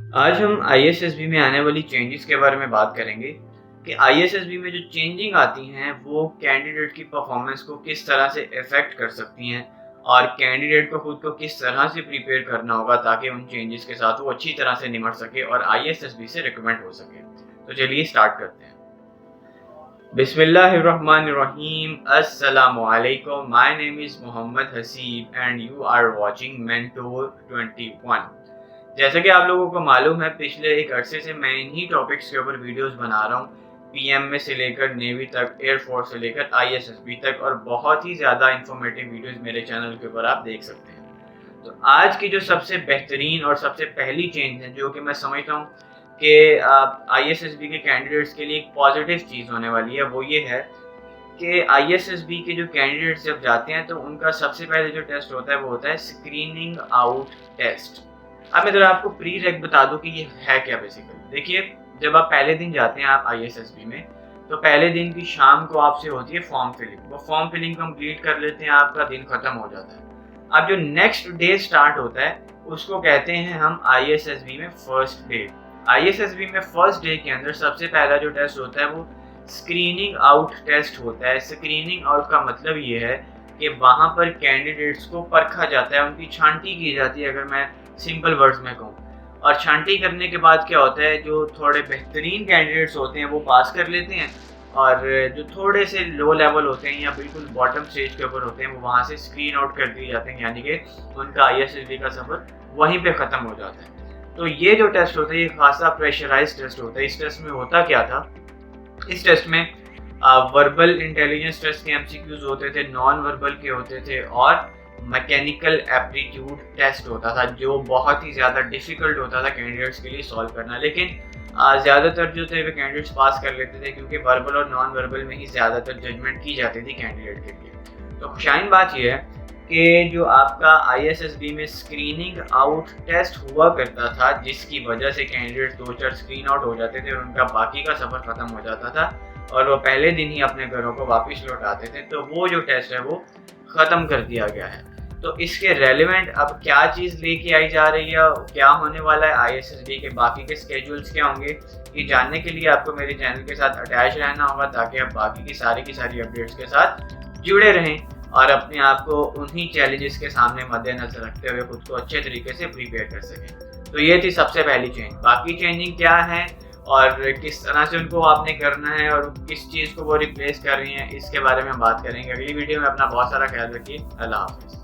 आज हम ISSB में आने वाली चेंजेस के बारे में बात करेंगे कि ISSB में जो चेंजिंग आती हैं वो कैंडिडेट की परफॉर्मेंस को किस तरह से इफ़ेक्ट कर सकती हैं और कैंडिडेट को खुद को किस तरह से प्रिपेयर करना होगा ताकि उन चेंजेस के साथ वो अच्छी तरह से निपट सके और ISSB से रिकमेंड हो सके। तो चलिए स्टार्ट करते हैं। बिस्मिल्लाहिर्रहमानिर्रहीम। अस्सलामु अलैकुम। My name is Mohammed Haseeb and you are watching mentor 21। जैसा कि आप लोगों को मालूम है, पिछले एक अरसे से मैं इन्हीं टॉपिक्स के ऊपर वीडियोस बना रहा हूँ। पीएमए से लेकर नेवी तक, एयरफोर्स से लेकर ISSB तक, और बहुत ही ज़्यादा इंफॉर्मेटिव वीडियोस मेरे चैनल के ऊपर आप देख सकते हैं। तो आज की जो सबसे बेहतरीन और सबसे पहली चेंज है, जो कि मैं समझता हूँ कि ISSB के कैंडिडेट्स के लिए एक पॉजिटिव चीज़ होने वाली है, वो ये है कि ISSB के जो कैंडिडेट्स जब जाते हैं तो उनका सबसे पहले जो टेस्ट होता है वो होता है स्क्रीनिंग आउट टेस्ट। अब मैं ज़रा आपको प्री रेक बता दूं कि ये है क्या बेसिकली। देखिए, जब आप पहले दिन जाते हैं आप ISSB में, तो पहले दिन की शाम को आपसे होती है फॉर्म फिलिंग। वो फॉर्म फिलिंग कंप्लीट कर लेते हैं, आपका दिन खत्म हो जाता है। अब जो नेक्स्ट डे स्टार्ट होता है उसको कहते हैं हम ISSB में फर्स्ट डे। ISSB में फर्स्ट डे के अंदर सबसे पहला जो टेस्ट होता है वो स्क्रीनिंग आउट टेस्ट होता है। स्क्रीनिंग आउट का मतलब ये है कि वहाँ पर कैंडिडेट्स को परखा जाता है, उनकी छांटी की जाती है, अगर मैं सिंपल वर्ड्स में कहूँ। और छांटी करने के बाद क्या होता है, जो थोड़े बेहतरीन कैंडिडेट्स होते हैं वो पास कर लेते हैं, और जो थोड़े से लो लेवल होते हैं या बिल्कुल बॉटम स्टेज के ऊपर होते हैं वो वहाँ से स्क्रीन आउट कर दिए जाते हैं, यानी कि उनका ISSB का सफ़र वहीं पे ख़त्म हो जाता है। तो ये जो टेस्ट होता है ये खासा प्रेशराइज टेस्ट होता है। इस टेस्ट में होता क्या था, इस टेस्ट में वर्बल इंटेलिजेंस टेस्ट के MCQs होते थे, नॉन वर्बल के होते थे, और मैकेनिकल एप्टीट्यूड टेस्ट होता था जो बहुत ही ज़्यादा डिफ़िकल्ट होता था कैंडिडेट्स के लिए सॉल्व करना। लेकिन ज़्यादातर जो थे वे कैंडिडेट्स पास कर लेते थे, क्योंकि वर्बल और नॉन वर्बल में ही ज़्यादातर जजमेंट की जाती थी कैंडिडेट के लिए। तो खुशाइन बात यह है कि जो आपका ISSB में स्क्रीनिंग आउट टेस्ट हुआ करता था, जिसकी वजह से कैंडिडेट्स 2-4 स्क्रीन आउट हो जाते थे और उनका बाकी का सफ़र ख़त्म हो जाता था और वो पहले दिन ही अपने घरों को वापस लौट आते थे, तो वो जो टेस्ट है वो ख़त्म कर दिया गया है। तो इसके रेलिवेंट अब क्या चीज़ लेके आई जा रही है, क्या होने वाला है, ISSB के बाकी के स्केड्यूल्स क्या होंगे, ये जानने के लिए आपको मेरे चैनल के साथ अटैच रहना होगा, ताकि आप बाकी की सारी अपडेट्स के साथ जुड़े रहें और अपने आप को उन्हीं चैलेंजेस के सामने मद्देनजर रखते हुए खुद को अच्छे तरीके से प्रिपेयर कर सकें। तो ये थी सबसे पहली चेंज। बाकी चेंजिंग क्या है और किस तरह से उनको आपने करना है और किस चीज़ को वो रिप्लेस कर रही हैं, इसके बारे में हम बात करेंगे अगली वीडियो में। अपना बहुत सारा ख्याल रखिए। अल्लाह हाफ़िज़।